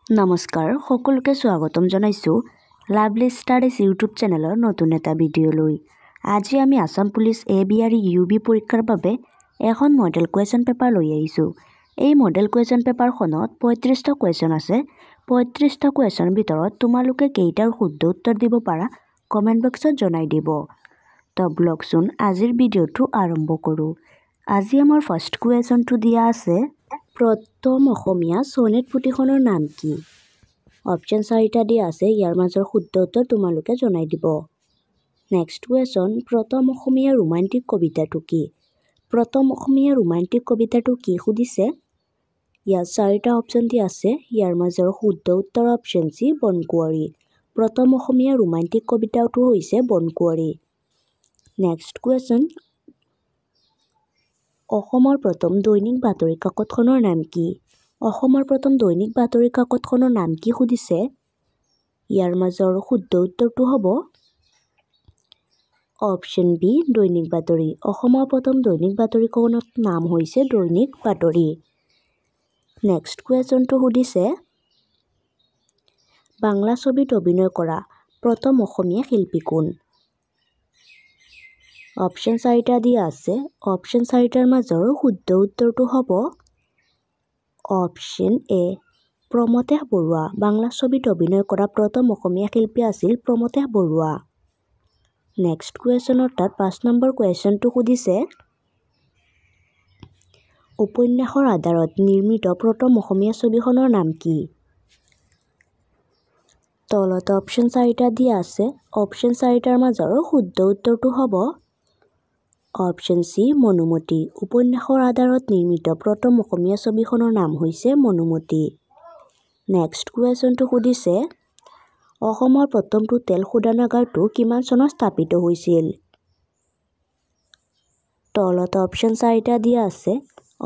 নমস্কাৰ সকলোকে স্বাগতম জনাইছো লাভলি ষ্টাডিজ ইউটিউব চেনেলৰ নতুন এটা ভিডিঅ'লৈ। আজি আমি আসাম পুলিচ এবি আৰু ইউবি পৰীক্ষাৰ বাবে এখন মডেল কুৱেশ্যন পেপাৰ লৈ আহিছো। এই মডেল কুৱেশ্যন পেপাৰখনত 35টা কুৱেশ্যন আছে। 35টা কুৱেশ্যনৰ ভিতৰত তোমালোকে কেইটাৰ শুদ্ধ উত্তৰ দিব পাৰা কমেন্ট বক্সত জনাই দিব। তো ব্লগচোন আজিৰ ভিডিঅ'টো আৰম্ভ কৰো। আজি আমাৰ ফাৰ্ষ্ট কুৱেশ্যনটো দিয়া আছে, প্ৰথম অসমীয়া সনেট পুথিখনৰ নাম কি? অপশ্যন 4টা দিয়া আছে, ইয়াৰ মাজৰ শুদ্ধ উত্তৰ তোমালোকে জনাই দিব। নেক্সট কুৱেশ্যন, প্ৰথম অসমীয়া ৰোমান্টিক কবিতাটো কি? প্ৰথম অসমীয়া ৰোমান্টিক কবিতাটো কি সুধিছে। ইয়াত 4টা অপশ্যন দিয়া আছে, ইয়াৰ মাজৰ শুদ্ধ উত্তৰ অপশ্যন চি বনকুঁৱৰী। প্ৰথম অসমীয়া ৰোমান্টিক কবিতাটো হৈছে বনকুঁৱৰী। নেক্সট কুৱেশ্যন, অসমৰ প্ৰথম দৈনিক বাতৰি কাকতখনৰ নাম কি? অসমৰ প্ৰথম দৈনিক বাতৰি কাকতখনৰ নাম কি সুধিছে। ইয়াৰ মাজৰ শুদ্ধ উত্তৰটো হ'ব অপশ্যন বি দৈনিক বাতৰি। অসমৰ প্ৰথম দৈনিক বাতৰি কাকতৰ নাম হৈছে দৈনিক বাতৰি। নেক্সট কুৱেশ্যনটো সুধিছে, বাংলা ছবিত অভিনয় কৰা প্ৰথম অসমীয়া শিল্পী কোন? অপশ্যন 4টা দিয়া আছে, অপশ্যন 4টাৰ মাজৰ শুদ্ধ উত্তৰটো হ'ব অপশ্যন এ প্ৰমথেশ বৰুৱা। বাংলা ছবিত অভিনয় কৰা প্ৰথম অসমীয়া শিল্পী আছিল প্ৰমথেশ বৰুৱা। নেক্সট কুৱেশ্যনৰ তাত 5 নম্বৰ কুৱেশ্যনটো সুধিছে, উপন্যাসৰ আধাৰত নিৰ্মিত প্ৰথম অসমীয়া ছবিখনৰ নাম কি? তলত অপশ্যন 4টা দিয়া আছে, অপশ্যন 4টাৰ মাজৰ শুদ্ধ উত্তৰটো হ'ব অপশ্যন চি মনুমতি। উপন্যাসৰ আধাৰত নিৰ্মিত প্ৰথম অসমীয়া ছবিখনৰ নাম হৈছে মনুমতি। নেক্সট কুৱেশ্যনটো সুধিছে, অসমৰ প্ৰথমটো তেল শোধনাগাৰটো কিমান চনত স্থাপিত হৈছিল? তলত অপশ্যন 4টা দিয়া আছে,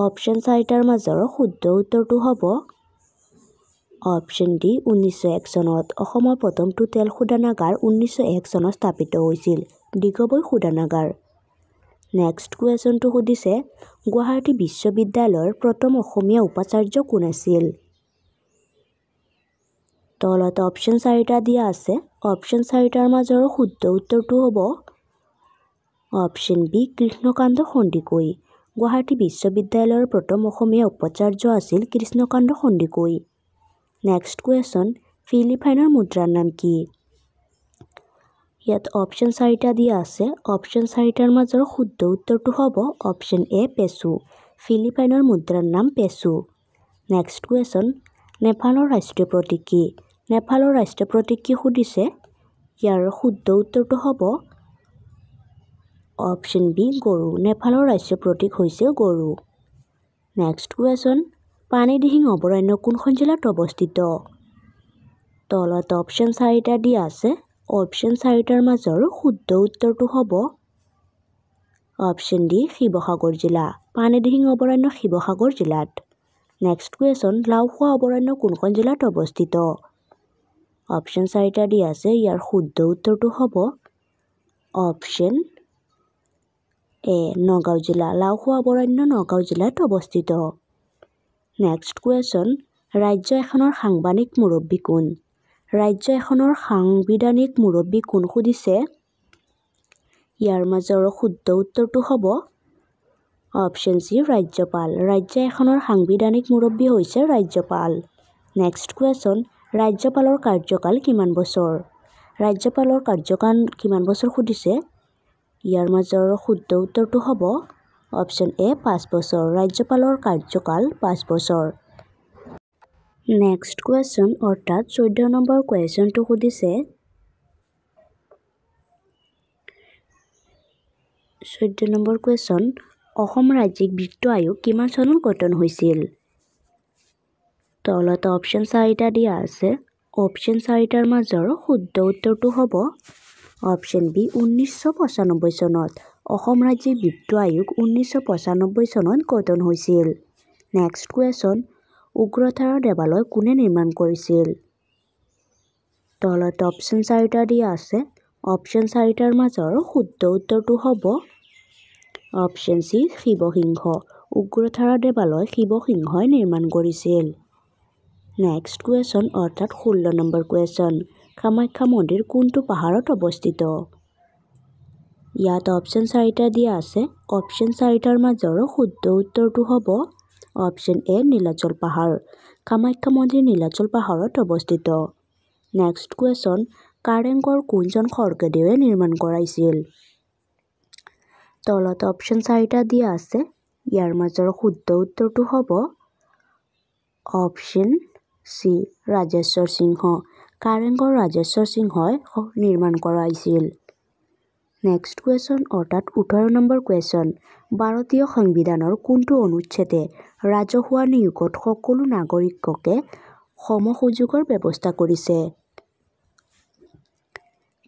অপশ্যন 4টাৰ মাজৰ শুদ্ধ উত্তৰটো হ'ব অপশ্যন ডি 1901 চনত। অসমৰ প্ৰথমটো তেল শোধনাগাৰ 1901 চনত স্থাপিত হৈছিল, দিগবৈ শোধনাগাৰ। নেক্সট কুৱেশ্যনটো সুধিছে, গুৱাহাটী বিশ্ববিদ্যালয়ৰ প্ৰথম অসমীয়া উপাচাৰ্য কোন আছিল? তলত অপশ্যন 4টা দিয়া আছে, অপশ্যন 4টাৰ মাজৰ শুদ্ধ উত্তৰটো হ'ব অপশ্যন বি কৃষ্ণকান্ত সন্দিকৈ। গুৱাহাটী বিশ্ববিদ্যালয়ৰ প্ৰথম অসমীয়া উপাচাৰ্য আছিল কৃষ্ণকান্ত সন্দিকৈ। নেক্সট কুৱেশ্যন, ফিলিপাইনৰ মুদ্ৰাৰ নাম কি? ইয়াত অপশ্যন 4টা দিয়া আছে, অপশ্যন 4টাৰ মাজৰ শুদ্ধ উত্তৰটো হ'ব অপশ্যন এ পেছো। ফিলিপাইনৰ মুদ্ৰাৰ নাম পেছো। নেক্সট কুৱেশ্যন, নেপালৰ ৰাষ্ট্ৰীয় প্ৰতীক কি? নেপালৰ ৰাষ্ট্ৰীয় প্ৰতীক কি সুধিছে। ইয়াৰ শুদ্ধ উত্তৰটো হ'ব অপশ্যন বি গৰু। নেপালৰ ৰাষ্ট্ৰীয় প্ৰতীক হৈছে গৰু। নেক্সট কুৱেশ্যন, পানীদিহিং অভয়াৰণ্য কোনখন জিলাত অৱস্থিত? তলত অপশ্যন 4টা দিয়া আছে, অপশ্যন 4টাৰ মাজৰ শুদ্ধ উত্তৰটো হ'ব অপশ্যন ডি শিৱসাগৰ জিলা। পানীদিহিং অভয়াৰণ্য শিৱসাগৰ জিলাত। নেক্সট কুৱেশ্যন, লাওখোৱা অভয়াৰণ্য কোনখন জিলাত অৱস্থিত? অপশ্যন 4টা দিয়া আছে, ইয়াৰ শুদ্ধ উত্তৰটো হ'ব অপশ্যন এ নগাঁও জিলা। লাওখোৱা অভয়াৰণ্য নগাঁও জিলাত অৱস্থিত। নেক্সট কুৱেশ্যন, ৰাজ্য এখনৰ সাংবিধানিক মুৰব্বী কোন? ৰাজ্য এখনৰ সাংবিধানিক মুৰব্বী কোন সুধিছে। ইয়াৰ মাজৰ শুদ্ধ উত্তৰটো হ'ব অপশ্যন চি ৰাজ্যপাল। ৰাজ্য এখনৰ সাংবিধানিক মুৰব্বী হৈছে ৰাজ্যপাল। নেক্সট কুৱেশ্যন, ৰাজ্যপালৰ কাৰ্যকাল কিমান বছৰ? ৰাজ্যপালৰ কাৰ্যকাল কিমান বছৰ সুধিছে। ইয়াৰ মাজৰ শুদ্ধ উত্তৰটো হ'ব অপশ্যন এ 5 বছৰ। ৰাজ্যপালৰ কাৰ্যকাল 5 বছৰ। নেক্সট কুৱেশ্যন অৰ্থাৎ 14 নম্বৰ কুৱেশ্যনটো সুধিছে, 14 নম্বৰ কুৱেশ্যন, অসম ৰাজ্যিক বিত্ত আয়োগ কিমান চনত গঠন হৈছিল? তলত অপশ্যন 4টা দিয়া আছে, অপশ্যন 4টাৰ মাজৰ শুদ্ধ উত্তৰটো হ'ব অপশ্যন বি 1995 চনত। অসম ৰাজ্যিক বিত্ত আয়োগ 1995 চনত গঠন হৈছিল। নেক্সট কুৱেশ্যন, উগ্ৰতাৰা দেৱালয় কোনে নিৰ্মাণ কৰিছিল? তলত অপশ্যন 4টা দিয়া আছে, অপশ্যন 4টাৰ মাজৰ শুদ্ধ উত্তৰটো হ'ব অপশ্যন চি শিৱসিংহ। উগ্ৰতাৰা দেৱালয় শিৱসিংহই নিৰ্মাণ কৰিছিল। নেক্সট কুৱেশ্যন অৰ্থাৎ 16 নম্বৰ কুৱেশ্যন কামাখ্যা মন্দিৰ কোনটো পাহাৰত অৱস্থিত ইয়াত অপশ্যন 4টা দিয়া আছে অপশ্যন 4টাৰ মাজৰ শুদ্ধ উত্তৰটো হ'ব অপশ্যন এ নীলাচল পাহাৰ কামাখ্যা মন্দিৰ নীলাচল পাহাৰত অৱস্থিত নেক্সট কুৱেশ্যন কাৰেংঘৰ কোনজন স্বৰ্গদেৱে নিৰ্মাণ কৰাইছিল তলত অপশ্যন 4টা দিয়া আছে ইয়াৰ মাজৰ শুদ্ধ উত্তৰটো হ'ব অপশ্যন সি ৰাজেশ্বৰ সিংহ কাৰেংঘৰ ৰাজেশ্বৰ সিংহই নিৰ্মাণ কৰাইছিল নেক্সট কুৱেশ্যন অৰ্থাৎ 18 নম্বৰ কুৱেশ্যন ভাৰতীয় সংবিধানৰ কোনটো অনুচ্ছেদে ৰাজহুৱা নিয়োগত সকলো নাগৰিককে সম সুযোগৰ ব্যৱস্থা কৰিছে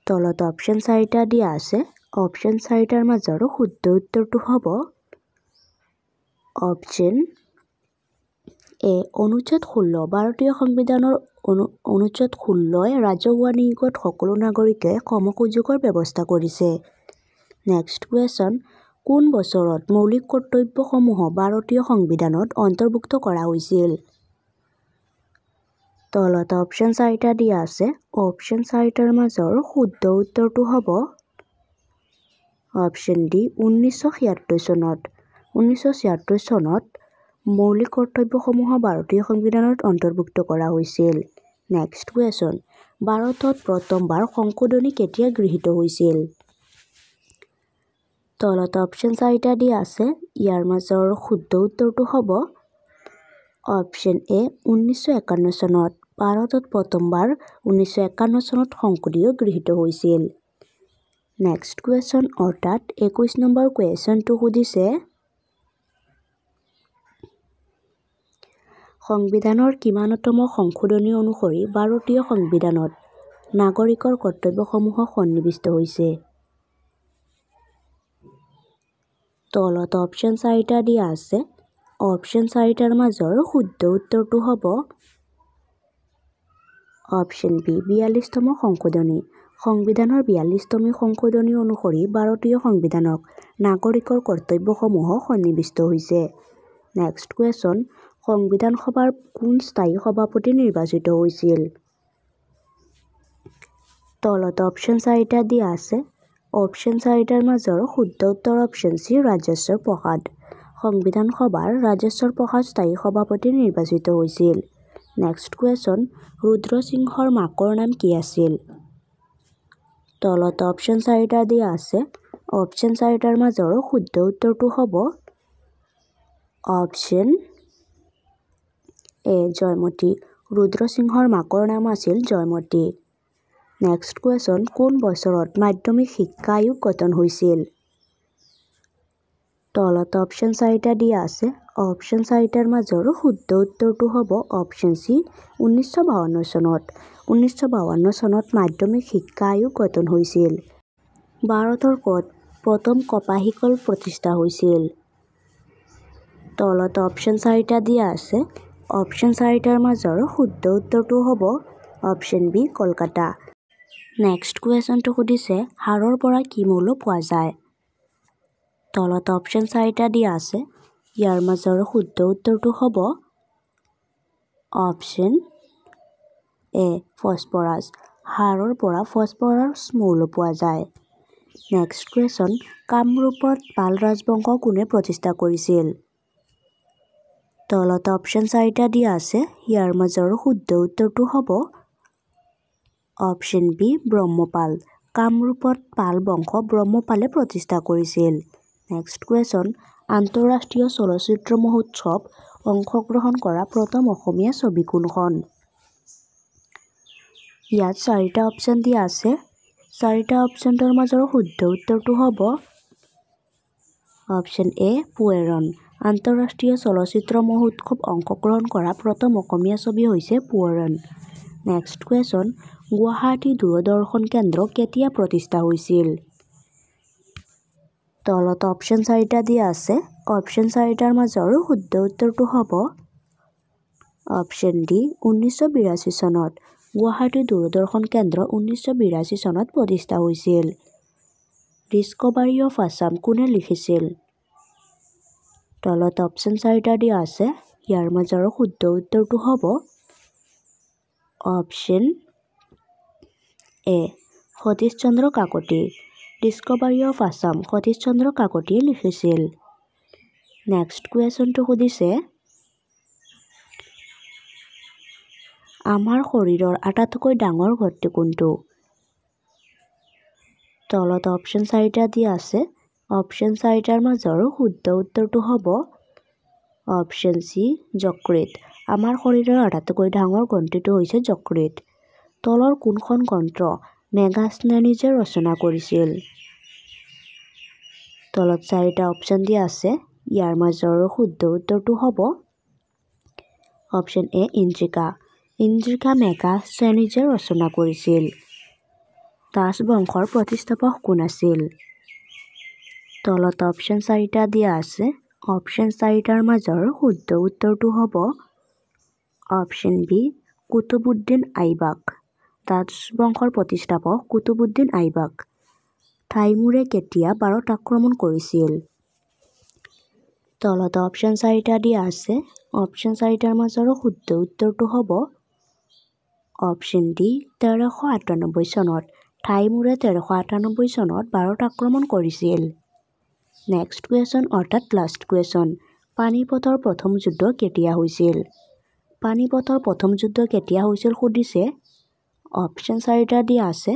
তলত অপশ্যন 4টা দিয়া আছে অপশ্যন 4টাৰ মাজৰ শুদ্ধ উত্তৰটো হ'ব অপশ্যন এ অনুচ্ছেদ 16 ভাৰতীয় সংবিধানৰ অনুচ্ছেদ 16ই ৰাজহুৱা নিয়োগত সকলো নাগৰিকে সম সুযোগৰ ব্যৱস্থা কৰিছে নেক্সট কুৱেশ্যন কোন বছৰত মৌলিক কৰ্তব্যসমূহ ভাৰতীয় সংবিধানত অন্তৰ্ভুক্ত কৰা হৈছিল তলত অপশ্যন 4টা দিয়া আছে অপশ্যন 4টাৰ মাজৰ শুদ্ধ উত্তৰটো হ'ব অপশ্যন ডি 1976 চনত 1976 চনত মৌলিক কৰ্তব্যসমূহ ভাৰতীয় সংবিধানত অন্তৰ্ভুক্ত কৰা হৈছিল নেক্সট কুৱেশ্যন ভাৰতত প্ৰথমবাৰ সংশোধনী কেতিয়া গৃহীত হৈছিল তলত অপশ্যন 4টা দিয়া আছে ইয়াৰ মাজৰ শুদ্ধ উত্তৰটো হ'ব অপশ্যন এ 1951 চনত ভাৰতত প্ৰথমবাৰ 1951 চনত সংশোধনী গৃহীত হৈছিল নেক্সট কুৱেশ্যন অৰ্থাৎ 21 নম্বৰ কুৱেশ্যনটো সুধিছে সংবিধানৰ কিমানতম সংশোধনী অনুসৰি ভাৰতীয় সংবিধানত নাগৰিকৰ কৰ্তব্যসমূহ সন্নিৱিষ্ট হৈছে তলত অপশ্যন 4টা দিয়া আছে অপশ্যন 4টাৰ মাজৰ শুদ্ধ উত্তৰটো হ'ব অপশ্যন বি 42তম সংশোধনী সংবিধানৰ 42তম সংশোধনী অনুসৰি ভাৰতীয় সংবিধানক নাগৰিকৰ কৰ্তব্যসমূহ সন্নিৱিষ্ট হৈছে নেক্সট কুৱেশ্যন সংবিধান সভাৰ কোন স্থায়ী সভাপতি নিৰ্বাচিত হৈছিল তলত অপশ্যন 4টা দিয়া আছে অপশ্যন 4টাৰ মাজৰ শুদ্ধ উত্তৰ অপশ্যন সি ৰাজেশ্বৰ প্ৰসাদ সংবিধান সভাৰ ৰাজেশ্বৰ প্ৰসাদ স্থায়ী সভাপতি নিৰ্বাচিত হৈছিল নেক্সট কুৱেশ্যন ৰুদ্ৰ সিংহৰ মাকৰ নাম কি আছিল তলত অপশ্যন 4টা দিয়া আছে অপশ্যন 4টাৰ মাজৰ শুদ্ধ উত্তৰটো হ'ব অপশ্যন এ জয়মতী ৰুদ্ৰ সিংহৰ মাকৰ নাম আছিল জয়মতী নেক্সট কুৱেশ্যন কোন বছৰত মাধ্যমিক শিক্ষা আয়োগ গঠন হৈছিল তলত অপশ্যন 4টা দিয়া আছে অপশ্যন 4টাৰ মাজৰ শুদ্ধ উত্তৰটো হ'ব অপশ্যন সি 1952 চনত 1952 চনত মাধ্যমিক শিক্ষা আয়োগ গঠন হৈছিল ভাৰতৰ ক'ত প্ৰথম কপাহী কল প্ৰতিষ্ঠা হৈছিল তলত অপশ্যন 4টা দিয়া আছে অপশ্যন 4টাৰ মাজৰ শুদ্ধ উত্তৰটো হ'ব অপশ্যন বি কলকাতা নেক্সট কুৱেশ্যনটো সুধিছে হাড়ৰ পৰা কি মৌল পোৱা যায় তলত অপশ্যন 4টা দিয়া আছে ইয়াৰ মাজৰ শুদ্ধ উত্তৰটো হ'ব অপশ্যন এ ফছফৰাছ হাড়ৰ পৰা ফছফৰাছ মৌল পোৱা যায় নেক্সট কুৱেশ্যন কামৰূপত পাল ৰাজবংশ কোনে প্ৰতিষ্ঠা কৰিছিল তলত অপশ্যন 4টা দিয়া আছে ইয়াৰ মাজৰ শুদ্ধ উত্তৰটো হ'ব অপশ্যন বি ব্ৰহ্মপাল কামৰূপত পাল বংশ ব্ৰহ্মপালে প্ৰতিষ্ঠা কৰিছিল নেক্সট কুৱেশ্যন আন্তঃৰাষ্ট্ৰীয় চলচ্চিত্ৰ মহোৎসৱ অংশগ্ৰহণ কৰা প্ৰথম অসমীয়া ছবি কোনখন ইয়াত 4টা অপশ্যন দিয়া আছে 4টা অপশ্যনৰ মাজৰ শুদ্ধ উত্তৰটো হ'ব অপশ্যন এ পুৱেৰণ আন্তঃৰাষ্ট্ৰীয় চলচ্চিত্ৰ মহোৎসৱ অংশগ্ৰহণ কৰা প্ৰথম অসমীয়া ছবি হৈছে পুৱেৰণ নেক্সট কুৱেশ্যন গুৱাহাটী দূৰদৰ্শন কেন্দ্ৰ কেতিয়া প্ৰতিষ্ঠা হৈছিল তলত অপশ্যন 4টা দিয়া আছে অপশ্যন 4টাৰ মাজৰ শুদ্ধ উত্তৰটো হ'ব অপশ্যন ডি 1982 চনত গুৱাহাটী দূৰদৰ্শন কেন্দ্ৰ 1982 চনত প্ৰতিষ্ঠা হৈছিল ডিস্কভাৰী অফ আছাম কোনে লিখিছিল তলত অপশ্যন 4টা দিয়া আছে ইয়াৰ মাজৰ শুদ্ধ উত্তৰটো হ'ব option A Satish Chandra Kakati discovery of Assam Satish Chandra কাকতিয়ে লিখিছিল নেক্সট কুৱেশ্যনটো সুধিছে আমাৰ শৰীৰৰ আটাইতকৈ ডাঙৰ গ্ৰন্থি কোনটো তলত অপশ্যন 4টা দিয়া আছে অপশ্যন 4টাৰ মাজৰ শুদ্ধ উত্তৰটো হ'ব অপশ্যন সি যকৃত আমাৰ শৰীৰৰ আটাইতকৈ ডাঙৰ গ্ৰন্থিটো হৈছে যকৃত তলৰ কোনখন গ্ৰন্থ মেগাছনে নিজে ৰচনা কৰিছিল তলত 4টা অপশ্যন দিয়া আছে ইয়াৰ মাজৰ শুদ্ধ উত্তৰটো হ'ব অপশ্যন এ ইন্দ্ৰিকা মেগাছে নিজে ৰচনা কৰিছিল দাস বংশৰ প্ৰতিষ্ঠাপক কোন আছিল তলত অপশ্যন 4টা দিয়া আছে অপশ্যন 4টাৰ মাজৰ শুদ্ধ উত্তৰটো হ'ব অপশ্যন বি কুতুবুদ্দিন আইবাক দাস বংশৰ প্ৰতিষ্ঠাপক কুতুবুদ্দিন আইবাক তাইমুৰে কেতিয়া ভাৰত আক্ৰমণ কৰিছিল তলত অপশ্যন 4টা দিয়া আছে অপশ্যন 4টাৰ মাজৰ শুদ্ধ উত্তৰটো হ'ব অপশ্যন ডি 1398 চনত তাইমুৰে 1398 চনত ভাৰত আক্ৰমণ কৰিছিল নেক্সট কুৱেশ্যন অৰ্থাৎ লাষ্ট কুৱেশ্যন পানিপথৰ প্ৰথম যুদ্ধ কেতিয়া হৈছিল পানিপথৰ প্ৰথম যুদ্ধ কেতিয়া হৈছিল সুধিছে অপশ্যন 4টা দিয়া আছে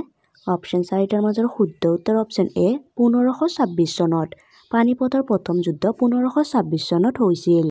অপশ্যন 4টাৰ মাজৰ শুদ্ধ উত্তৰ অপশ্যন এ 1526 চনত পানিপথৰ প্ৰথম যুদ্ধ 1526 চনত হৈছিল